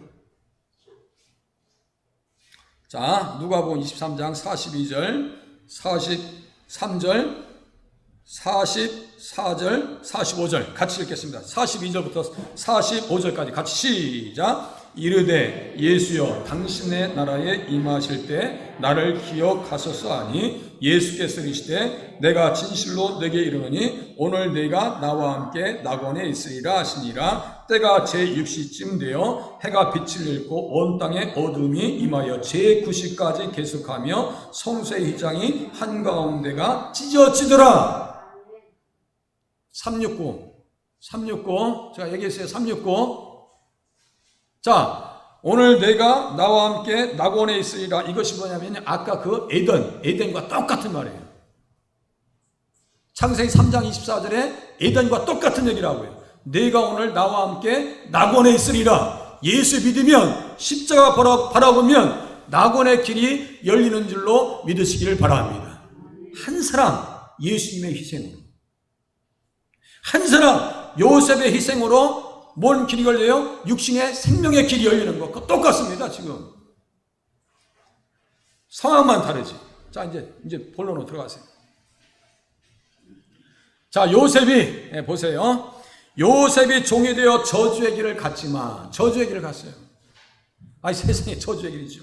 자, 누가복음 23장 42절, 43절, 44절, 45절 같이 읽겠습니다. 42절부터 45절까지 같이 시작. 이르되 예수여 당신의 나라에 임하실 때 나를 기억하소서 하니 예수께서 이르시되 내가 진실로 내게 이르노니 오늘 네가 나와 함께 낙원에 있으리라 하시니라. 때가 제6시쯤 되어 해가 빛을 잃고 온 땅에 어둠이 임하여 제9시까지 계속하며 성소의 휘장이 한가운데가 찢어지더라. 369 제가 얘기했어요. 369. 자, 오늘 내가 나와 함께 낙원에 있으리라. 이것이 뭐냐면 아까 그 에덴과 똑같은 말이에요. 창세기 3장 24절에 에덴과 똑같은 얘기라고요. 내가 오늘 나와 함께 낙원에 있으리라. 예수 믿으면 십자가 바라보면 낙원의 길이 열리는 줄로 믿으시기를 바랍니다. 한 사람 예수님의 희생으로, 한 사람 요셉의 희생으로 뭔 길이 열려요? 육신의 생명의 길이 열리는 거 똑같습니다. 지금 상황만 다르지. 자, 이제 본론으로 들어가세요. 자, 요셉이 보세요. 요셉이 종이 되어 저주의 길을 갔지만 저주의 길을 갔어요. 세상에 저주의 길이죠.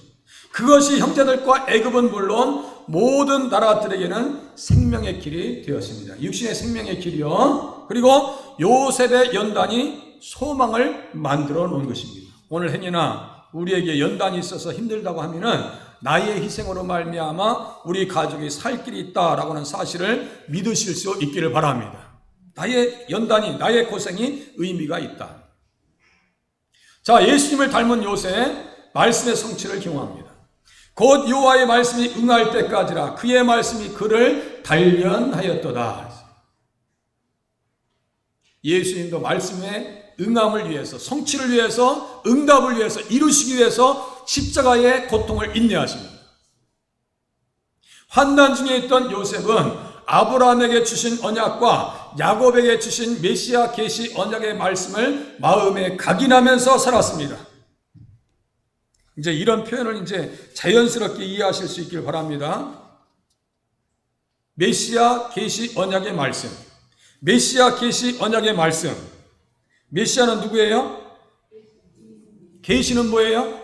그것이 형제들과 애굽은 물론 모든 나라들에게는 생명의 길이 되었습니다. 육신의 생명의 길이요. 그리고 요셉의 연단이 소망을 만들어 놓은 것입니다. 오늘 행여나 우리에게 연단이 있어서 힘들다고 하면은 나의 희생으로 말미암아 우리 가족이 살 길이 있다라고 하는 사실을 믿으실 수 있기를 바랍니다. 나의 연단이, 나의 고생이 의미가 있다. 자, 예수님을 닮은 요셉, 말씀의 성취를 경험합니다. 곧 여호와의 말씀이 응할 때까지라 그의 말씀이 그를 단련하였도다. 예수님도 말씀의 응함을 위해서, 성취를 위해서, 응답을 위해서, 이루시기 위해서 십자가의 고통을 인내하십니다. 환난 중에 있던 요셉은 아브라함에게 주신 언약과 야곱에게 주신 메시아 계시 언약의 말씀을 마음에 각인하면서 살았습니다. 이제 이런 표현을 이제 자연스럽게 이해하실 수 있길 바랍니다. 메시아 계시 언약의 말씀, 메시아 계시 언약의 말씀. 메시아는 누구예요? 계시는 뭐예요?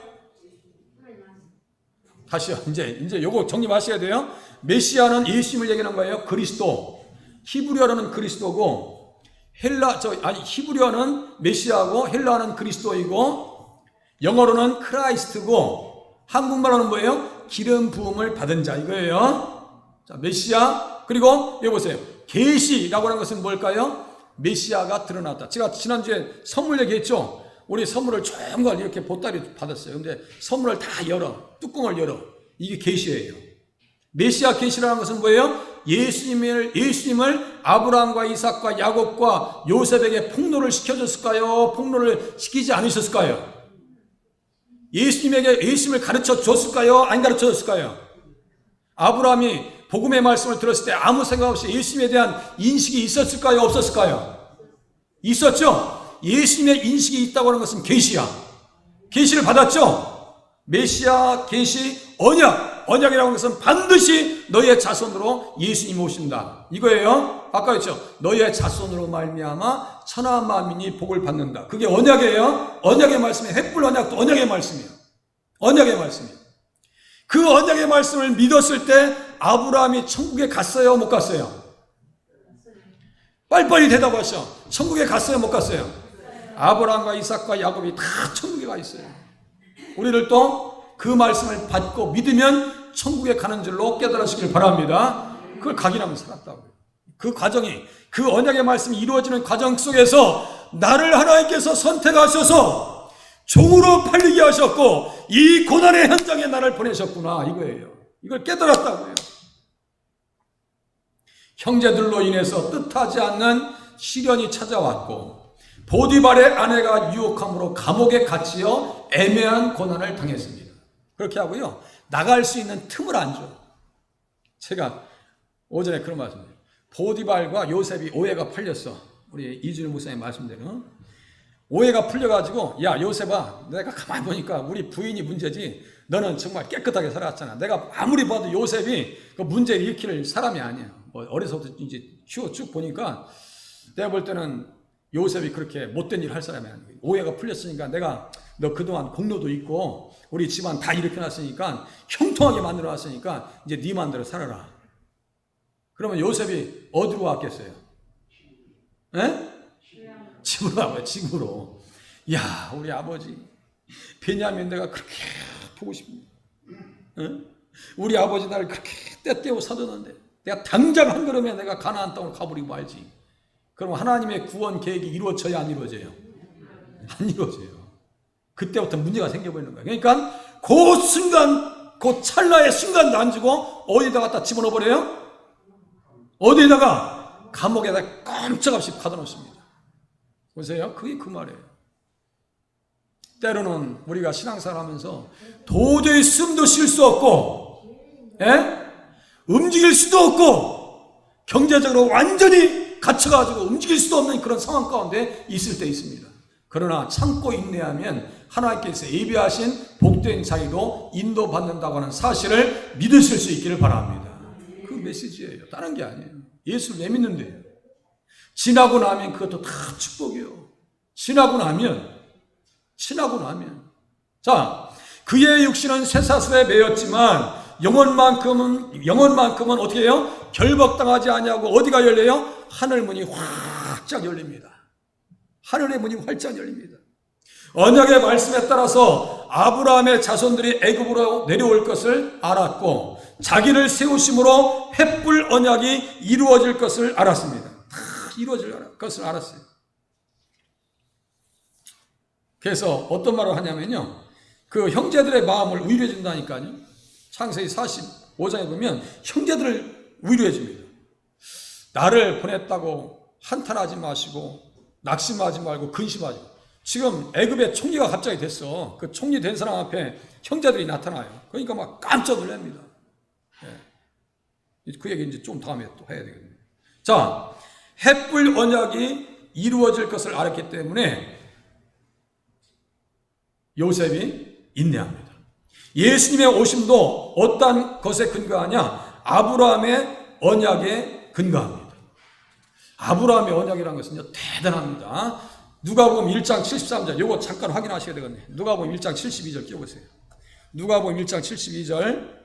다시요. 이제 요거 정리하셔야 돼요. 메시아는 예수님을 얘기하는 거예요. 그리스도. 히브리어로는 그리스도고 히브리어는 메시아고 헬라어는 그리스도이고 영어로는 크라이스트고 한국말로는 뭐예요? 기름 부음을 받은 자 이거예요. 자, 메시아. 그리고 여기 보세요. 계시라고 하는 것은 뭘까요? 메시아가 드러났다. 제가 지난주에 선물 얘기했죠. 우리 선물을 좋은 걸 이렇게 보따리 받았어요. 근데 선물을 다 열어. 뚜껑을 열어. 이게 계시예요. 메시아 계시라는 것은 뭐예요? 예수님을 아브라함과 이삭과 야곱과 요셉에게 폭로를 시켜줬을까요? 폭로를 시키지 않으셨을까요? 예수님에게 예수님을 가르쳐 줬을까요? 안 가르쳐 줬을까요? 아브라함이 복음의 말씀을 들었을 때 아무 생각 없이 예수님에 대한 인식이 있었을까요? 없었을까요? 있었죠? 예수님의 인식이 있다고 하는 것은 계시야. 계시를 받았죠? 메시아, 계시, 언약. 언약이라고 하는 것은 반드시 너희의 자손으로 예수님 오신다. 이거예요. 아까 했죠. 너희의 자손으로 말미암아 천하 만민이 복을 받는다. 그게 언약이에요. 언약의 말씀이 횃불 언약도 언약의 말씀이에요. 언약의 말씀이에요. 그 언약의 말씀을 믿었을 때 아브라함이 천국에 갔어요? 못 갔어요? 빨리빨리 대답하셔. 천국에 갔어요? 못 갔어요? 아브라함과 이삭과 야곱이 다 천국에 가 있어요. 우리를 또 그 말씀을 받고 믿으면 천국에 가는 줄로 깨달으시길 바랍니다. 그걸 각인하면 살았다고요. 그 과정이, 그 언약의 말씀이 이루어지는 과정 속에서 나를 하나님께서 선택하셔서 종으로 팔리게 하셨고 이 고난의 현장에 나를 보내셨구나 이거예요. 이걸 깨달았다고요. 형제들로 인해서 뜻하지 않는 시련이 찾아왔고 보디발의 아내가 유혹함으로 감옥에 갇히어 애매한 고난을 당했습니다. 그렇게 하고요. 나갈 수 있는 틈을 안 줘. 제가 오전에 그런 말씀드려요. 보디발과 요셉이 오해가 풀렸어. 우리 이준일 목사님 말씀대로. 오해가 풀려가지고 야 요셉아 내가 가만히 보니까 우리 부인이 문제지 너는 정말 깨끗하게 살았잖아. 내가 아무리 봐도 요셉이 그 문제를 일으킬 사람이 아니야. 뭐 어려서부터 이제 쭉 보니까 내가 볼 때는 요셉이 그렇게 못된 일을 할 사람이 아니야. 오해가 풀렸으니까 내가 너 그동안 공로도 있고 우리 집안 다 일으켜놨으니까 형통하게 만들어놨으니까 이제 네 맘대로 살아라. 그러면 요셉이 어디로 왔겠어요? 에? 집으로 가봐요. 집으로. 야 우리 아버지 베냐민 내가 그렇게 보고 싶습니다. 우리 아버지 나를 그렇게 떼떼고 사줬는데 내가 당장 한 걸음에 내가 가나안 땅으로 가버리고 말지. 그럼 하나님의 구원 계획이 이루어져야 안 이루어져요? 안 이루어져요. 그때부터 문제가 생겨버리는 거예요. 그러니까 그 순간, 그 찰나의 순간도 안 주고 어디다 갖다 집어넣어 버려요? 어디다가? 감옥에다 깜짝없이 가둬놓습니다. 보세요. 그게 그 말이에요. 때로는 우리가 신앙생활 하면서 도저히 숨도 쉴 수 없고 움직일 수도 없고 경제적으로 완전히 갇혀가지고 움직일 수도 없는 그런 상황 가운데 있을 때 있습니다. 그러나 참고 인내하면 하나님께서 예비하신 복된 자리로 인도받는다고 하는 사실을 믿으실 수 있기를 바랍니다. 그 메시지예요. 다른 게 아니에요. 예수를 왜 믿는데요? 지나고 나면 그것도 다 축복이요. 지나고 나면. 자, 그의 육신은 쇠사슬에 매였지만 영혼만큼은 어떻게 해요? 결박당하지 아니하고 어디가 열려요? 하늘 문이 활짝 열립니다. 하늘의 문이 활짝 열립니다. 언약의 말씀에 따라서 아브라함의 자손들이 애굽으로 내려올 것을 알았고 자기를 세우심으로 횃불 언약이 이루어질 것을 알았습니다. 다 이루어질 것을 알았어요. 그래서 어떤 말을 하냐면요. 그 형제들의 마음을 위로해 준다니까요. 창세기 45장에 보면 형제들을 위로해 줍니다. 나를 보냈다고 한탄하지 마시고 낙심하지 말고 근심하지 말고. 지금 애굽의 총리가 갑자기 됐어. 그 총리 된 사람 앞에 형제들이 나타나요. 그러니까 막 깜짝 놀랍니다. 그 얘기 이제 좀 다음에 또 해야 되거든요. 자, 횃불 언약이 이루어질 것을 알았기 때문에 요셉이 인내합니다. 예수님의 오심도 어떤 것에 근거하냐? 아브라함의 언약에 근거합니다. 아브라함의 언약이라는 것은요, 대단합니다. 누가복음 1장 73절, 요거 잠깐 확인하셔야 되겠네. 누가복음 1장 72절 띄워보세요. 누가복음 1장 72절.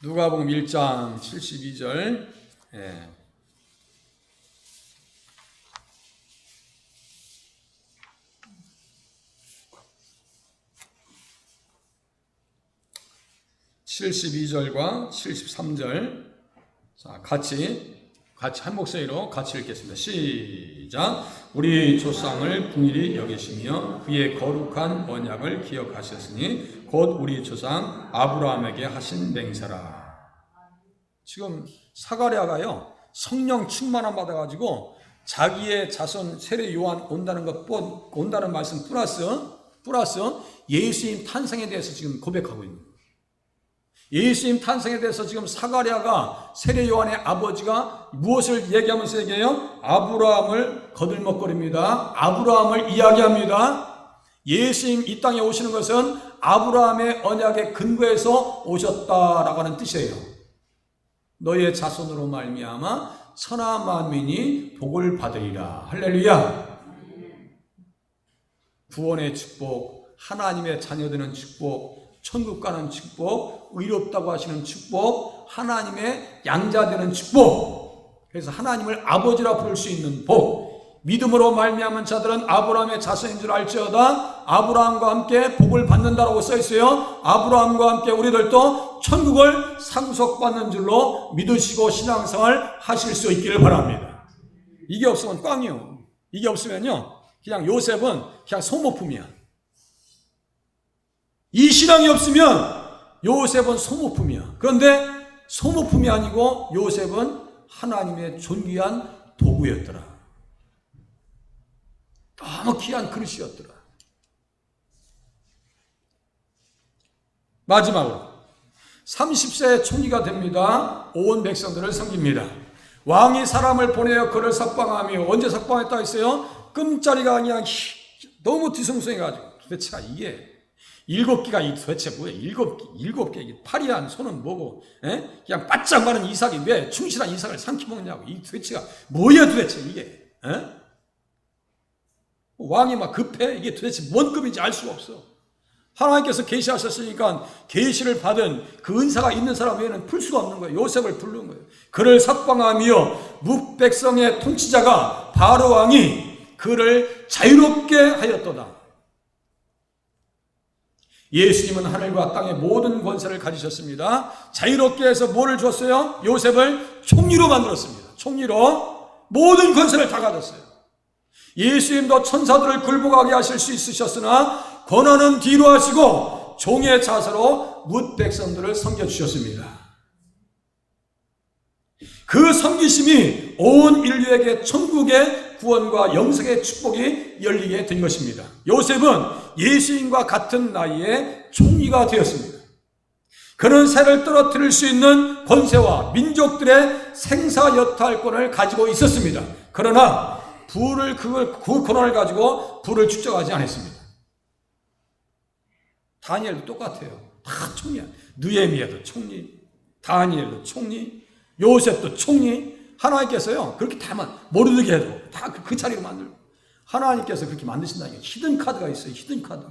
누가복음 1장 72절. 예. (72절과) (73절) 자, 같이 한 목소리로 같이 읽겠습니다. 시작. 우리 조상을 긍휼히 여기시며 그의 거룩한 언약을 기억하셨으니 곧 우리 조상 아브라함에게 하신 맹세라. 지금 사가랴가요 성령 충만함 받아가지고 자기의 자손 세례 요한 온다는 말씀 플러스 예수님 탄생에 대해서 지금 고백하고 있는 거예요. 예수님 탄생에 대해서 지금 사가랴가 세례 요한의 아버지가 무엇을 얘기하면서 얘기해요? 아브라함을 거들먹거립니다. 아브라함을 이야기합니다. 예수님 이 땅에 오시는 것은 아브라함의 언약의 근거에서 오셨다라고 하는 뜻이에요. 너의 자손으로 말미암아 천하 만민이 복을 받으리라. 할렐루야. 구원의 축복, 하나님의 자녀되는 축복, 천국 가는 축복, 의롭다고 하시는 축복, 하나님의 양자되는 축복, 그래서 하나님을 아버지라 부를 수 있는 복, 믿음으로 말미암은 자들은 아브라함의 자손인 줄 알지어다. 아브라함과 함께 복을 받는다라고 써있어요. 아브라함과 함께 우리들도 천국을 상속받는 줄로 믿으시고 신앙생활 하실 수 있기를 바랍니다. 이게 없으면 꽝이요. 이게 없으면요 그냥 요셉은 그냥 소모품이야. 이 신앙이 없으면 요셉은 소모품이야. 그런데 소모품이 아니고 요셉은 하나님의 존귀한 도구였더라. 너무 귀한 그릇이었더라. 마지막으로 30세에 총리가 됩니다. 온 백성들을 섬깁니다. 왕이 사람을 보내어 그를 석방하며, 언제 석방했다 했어요? 끔짜리가 아니야. 너무 뒤숭숭해가지고 도대체가 이게 7개가 이 도대체 뭐야? 7개 이게 파리한 손은 뭐고? 에? 그냥 바짝 마른 이삭이 왜 충실한 이삭을 삼키 먹냐고. 이 도대체가 뭐야 도대체 이게? 에? 왕이 막 급해? 이게 도대체 뭔 급인지 알 수가 없어. 하나님께서 계시하셨으니까 계시를 받은 그 은사가 있는 사람 외에는 풀 수가 없는 거예요. 요셉을 부르는 거예요. 그를 석방하며 뭇백성의 통치자가 바로 왕이 그를 자유롭게 하였도다. 예수님은 하늘과 땅의 모든 권세를 가지셨습니다. 자유롭게 해서 뭐를 줬어요? 요셉을 총리로 만들었습니다. 총리로 모든 권세를 다 가졌어요. 예수님도 천사들을 굴복하게 하실 수 있으셨으나 권한은 뒤로 하시고 종의 자세로 뭇 백성들을 섬겨주셨습니다. 그 섬기심이 온 인류에게 천국의 구원과 영생의 축복이 열리게 된 것입니다. 요셉은 예수님과 같은 나이에 총리가 되었습니다. 그는 새를 떨어뜨릴 수 있는 권세와 민족들의 생사여탈권을 가지고 있었습니다. 그러나 그 권한을 가지고 부를 축적하지 않았습니다. 다니엘도 똑같아요. 다 총리야. 느헤미야도 총리, 다니엘도 총리, 요셉도 총리. 하나님께서요 그렇게 다만 모르게 다 그 자리로 만들고, 하나님께서 그렇게 만드신다는 게 히든 카드가 있어요. 히든 카드가.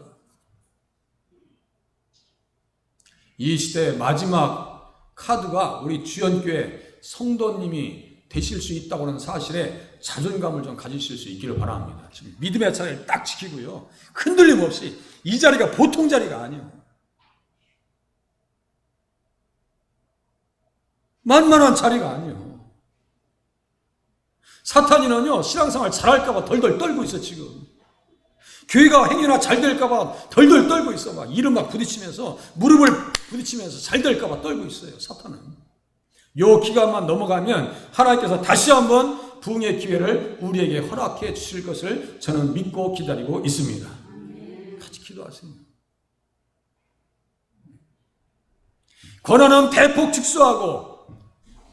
이 시대의 마지막 카드가 우리 주연교회 성도님이 되실 수 있다고 하는 사실에 자존감을 좀 가지실 수 있기를 바랍니다. 지금 믿음의 자리를 딱 지키고요, 흔들림 없이. 이 자리가 보통 자리가 아니에요. 만만한 자리가 아니에요. 사탄이는요 신앙생활 잘할까봐 덜덜 떨고 있어. 지금 교회가 행여나 잘 될까봐 덜덜 떨고 있어. 막 이름 막 부딪히면서, 무릎을 부딪히면서 잘 될까봐 떨고 있어요. 사탄은. 요 기간만 넘어가면 하나님께서 다시 한번 부흥의 기회를 우리에게 허락해 주실 것을 저는 믿고 기다리고 있습니다. 같이 기도하세요. 권한은 대폭 축소하고,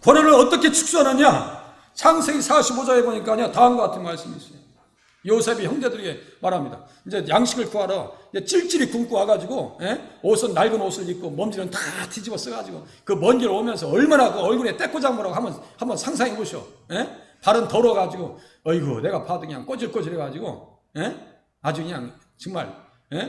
권한을 어떻게 축소하느냐? 창세기 45장에 보니까요 다음과 같은 말씀이 있어요. 요셉이 형제들에게 말합니다. 이제 양식을 구하러 이제 찔찔이 굶고 와가지고, 옷은 낡은 옷을 입고 몸지는 다 뒤집어 써가지고 그 먼 길 오면서 얼마나 그 얼굴에 떼꼬장무라고 한번 상상해 보셔. 발은 더러워가지고, 어이구 내가 봐도 그냥 꼬질꼬질해가지고, 아주 그냥 정말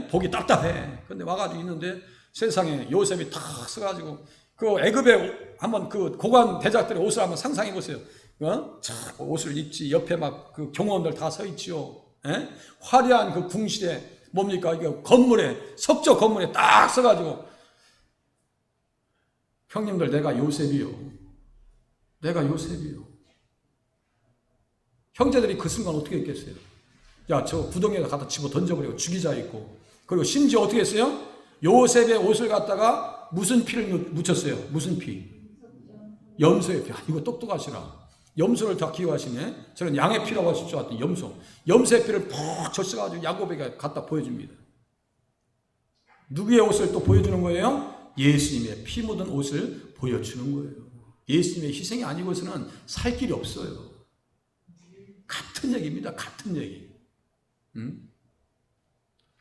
보기 답답해. 근데 와가지고 있는데 세상에 요셉이 탁 써가지고, 그 애굽에 한번 그 고관 대작들의 옷을 한번 상상해 보세요. 옷을 입지, 옆에 막 그 경호원들 다 서 있지요. 화려한 그 궁실에 뭡니까? 이거 건물에, 석조 건물에 딱 서가지고, 형님들 내가 요셉이요. 내가 요셉이요. 형제들이 그 순간 어떻게 했겠어요? 야, 저 구덩이에다 갖다 집어 던져버리고 죽이자 있고, 그리고 심지어 어떻게 했어요? 요셉의 옷을 갖다가 무슨 피를 묻혔어요? 무슨 피? 염소의 피. 이거 똑똑하시라. 염소를 다 기억하시네. 저는 양의 피라고 하실 줄 알았더니 염소의 피를 푹 젖혀가지고 야곱에게 갖다 보여줍니다. 누구의 옷을 또 보여주는 거예요? 예수님의 피 묻은 옷을 보여주는 거예요. 예수님의 희생이 아니고서는 살 길이 없어요. 같은 얘기입니다. 같은 얘기.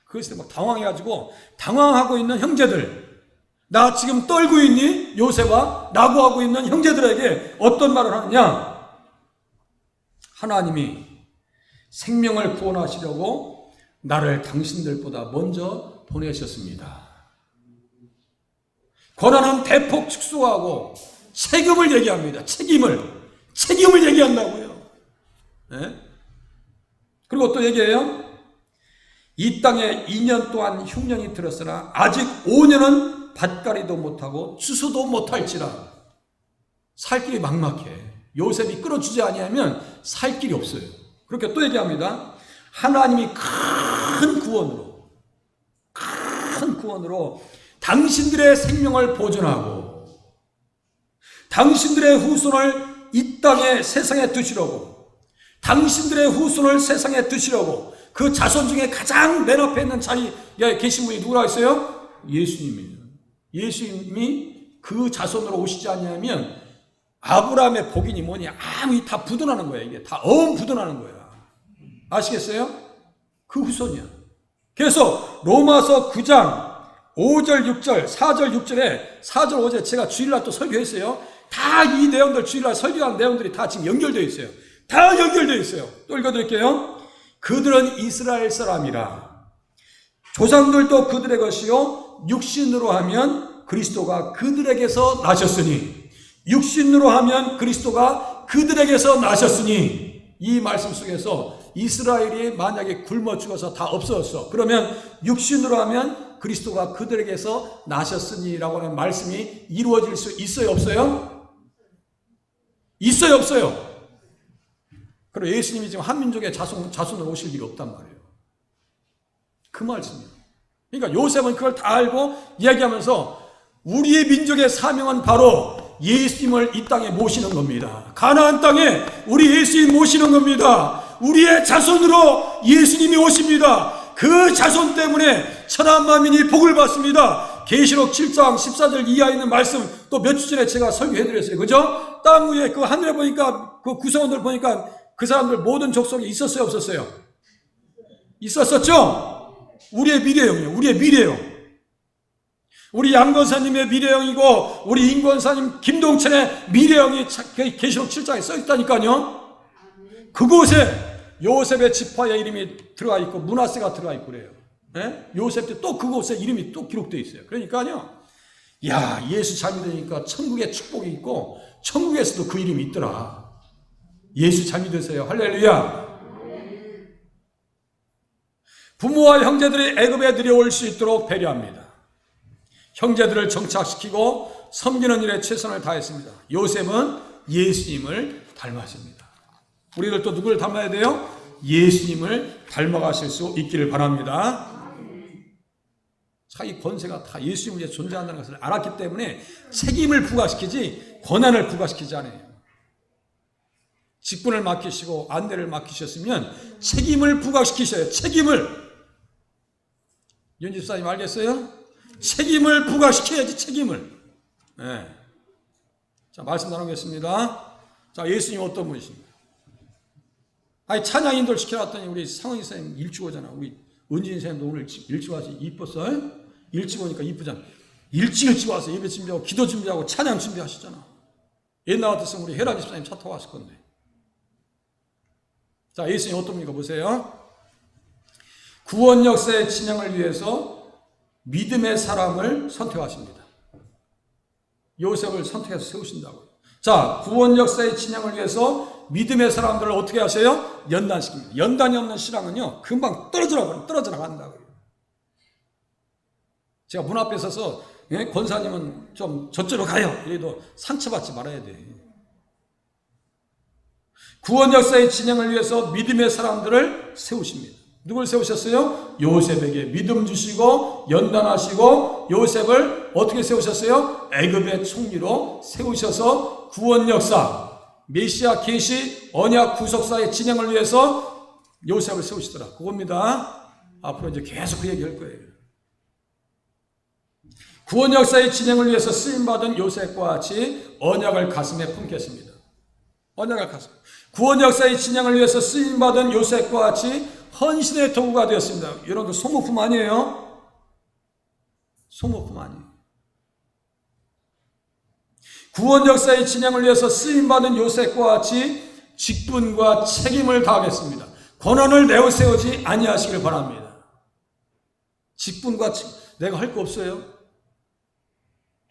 그것에 막 당황해가지고 당황하고 있는 형제들, 나 지금 떨고 있니? 요셉아? 라고 하고 있는 형제들에게 어떤 말을 하느냐? 하나님이 생명을 구원하시려고 나를 당신들보다 먼저 보내셨습니다. 고난은 대폭 축소하고 책임을 얘기합니다. 책임을 얘기한다고요. 네? 그리고 또 얘기해요. 이 땅에 2년 동안 흉년이 들었으나 아직 5년은 밭갈이도 못하고 추수도 못할지라. 살 길이 막막해. 요셉이 끌어주지 아니하면 살 길이 없어요. 그렇게 또 얘기합니다. 하나님이 큰 구원으로 당신들의 생명을 보존하고 당신들의 후손을 이 땅에 세상에 두시려고, 당신들의 후손을 세상에 두시려고 그 자손 중에 가장 맨 앞에 있는 자리에 계신 분이 누구라고 했어요? 예수님이에요. 예수님이 그 자손으로 오시지 않냐면 아브라함의 복이니 뭐니 아무 다 부도나는 거야. 이게 다 부도나는 거야. 아시겠어요? 그 후손이야. 그래서 로마서 9장 5절 6절 4절 6절에 4절 5절에 제가 주일날 또 설교했어요. 다 이 내용들 주일날 설교한 내용들이 다 지금 연결되어 있어요. 다 연결되어 있어요. 또 읽어드릴게요. 그들은 이스라엘 사람이라 조상들도 그들의 것이요 육신으로 하면 그리스도가 그들에게서 나셨으니, 육신으로 하면 그리스도가 그들에게서 나셨으니, 이 말씀 속에서 이스라엘이 만약에 굶어 죽어서 다 없어졌어. 그러면 육신으로 하면 그리스도가 그들에게서 나셨으니 라고 하는 말씀이 이루어질 수 있어요, 없어요? 있어요, 없어요? 그리고 예수님이 지금 한민족의 자손으로 오실 일이 없단 말이에요. 그 말씀이에요. 그러니까 요셉은 그걸 다 알고 이야기하면서 우리의 민족의 사명은 바로 예수님을 이 땅에 모시는 겁니다. 가나안 땅에 우리 예수님 모시는 겁니다. 우리의 자손으로 예수님이 오십니다. 그 자손 때문에 천한 만민이 복을 받습니다. 계시록 7장 14절 이하에 있는 말씀 또 몇 주 전에 제가 설교해드렸어요. 그죠? 땅 위에 그 하늘에 보니까 그 구성원들 보니까 그 사람들 모든 족속이 있었어요, 없었어요? 있었었죠? 우리의 미래형이에요. 우리의 미래형. 우리 양권사님의 미래형이고 우리 임권사님 김동천의 미래형이 계시록 7장에 써있다니까요. 그곳에 요셉의 지파의 이름이 들어가 있고 므낫세가 들어가 있고 그래요. 네? 요셉도 또 그곳에 이름이 또 기록되어 있어요. 그러니까요. 야, 예수 잘 믿으니까 천국에 축복이 있고 천국에서도 그 이름이 있더라. 예수 잘 믿으세요. 할렐루야. 부모와 형제들이 애굽에 들여올 수 있도록 배려합니다. 형제들을 정착시키고 섬기는 일에 최선을 다했습니다. 요셉은 예수님을 닮았습니다. 우리들 또 누구를 닮아야 돼요? 예수님을 닮아가실 수 있기를 바랍니다. 자기 권세가 다 예수님 위에 존재한다는 것을 알았기 때문에 책임을 부과시키지 권한을 부과시키지 않아요. 직분을 맡기시고 안대를 맡기셨으면 책임을 부과시키셔요. 책임을. 윤지 집사님 알겠어요? 책임을 부과시켜야지, 책임을. 네. 자, 말씀 나누겠습니다. 자, 예수님 어떤 분이십니까? 아니, 찬양 인도를 시켜놨더니 우리 상은이 선생님 일찍 오잖아. 우리 은진 선생님도 오늘 일찍 와서 이뻤어요? 일찍 오니까 이쁘잖아. 일찍 와서 예배 준비하고 기도 준비하고 찬양 준비하시잖아. 옛날 같았으면 우리 혜라 집사님 차 타고 왔을 건데. 자, 예수님 어떤 분인가 보세요. 구원 역사의 진행을 위해서 믿음의 사람을 선택하십니다. 요셉을 선택해서 세우신다고요. 자, 구원 역사의 진행을 위해서 믿음의 사람들을 어떻게 하세요? 연단시킵니다. 연단이 없는 신앙은요, 금방 떨어져 나간다고요. 제가 문 앞에 서서, 예? 권사님은 좀 저쪽으로 가요. 이래도 상처받지 말아야 돼. 구원 역사의 진행을 위해서 믿음의 사람들을 세우십니다. 누굴 세우셨어요? 요셉에게 믿음 주시고 연단하시고 요셉을 어떻게 세우셨어요? 애굽의 총리로 세우셔서 구원 역사, 메시아 계시, 언약 구속사의 진행을 위해서 요셉을 세우시더라. 그겁니다. 앞으로 이제 계속 그 얘기할 거예요. 구원 역사의 진행을 위해서 쓰임받은 요셉과 같이 언약을 가슴에 품겠습니다. 언약을 가슴. 구원 역사의 진행을 위해서 쓰임받은 요셉과 같이 헌신의 도구가 되었습니다. 여러분, 소모품 아니에요? 소모품 아니에요. 구원 역사의 진행을 위해서 쓰임받은 요셉과 같이 직분과 책임을 다하겠습니다. 권한을 내어세우지 아니하시길 바랍니다. 직분과 내가 할 거 없어요?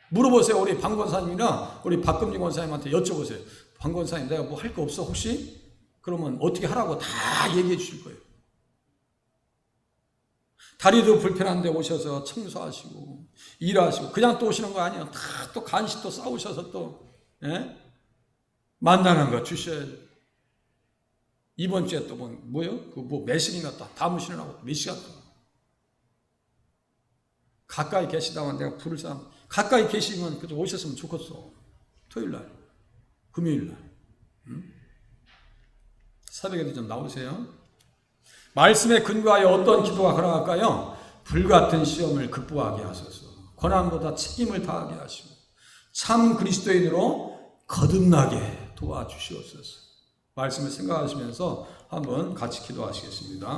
물어보세요. 우리 방 권사님이나 우리 박금진 권사님한테 여쭤보세요. 방 권사님, 내가 뭐 할 거 없어 혹시? 그러면 어떻게 하라고 다 얘기해 주실 거예요. 다리도 불편한데 오셔서 청소하시고 일하시고 그냥 또 오시는 거 아니에요. 다 또 간식 또 싸우셔서 또 만나는 거 주셔야죠. 이번 주에 또 뭐요? 그 뭐 매식인가 또 담으시느라고 몇 시간 또 가까이 계시다가 내가 부를 사람 가까이 계시면 그저 오셨으면 좋겠어. 토요일 날, 금요일 날, 새벽에도 좀 나오세요. 말씀에 근거하여 어떤 기도가 가능할까요? 불같은 시험을 극복하게 하소서. 권한보다 책임을 다하게 하시고 참 그리스도인으로 거듭나게 도와주시옵소서. 말씀을 생각하시면서 한번 같이 기도하시겠습니다.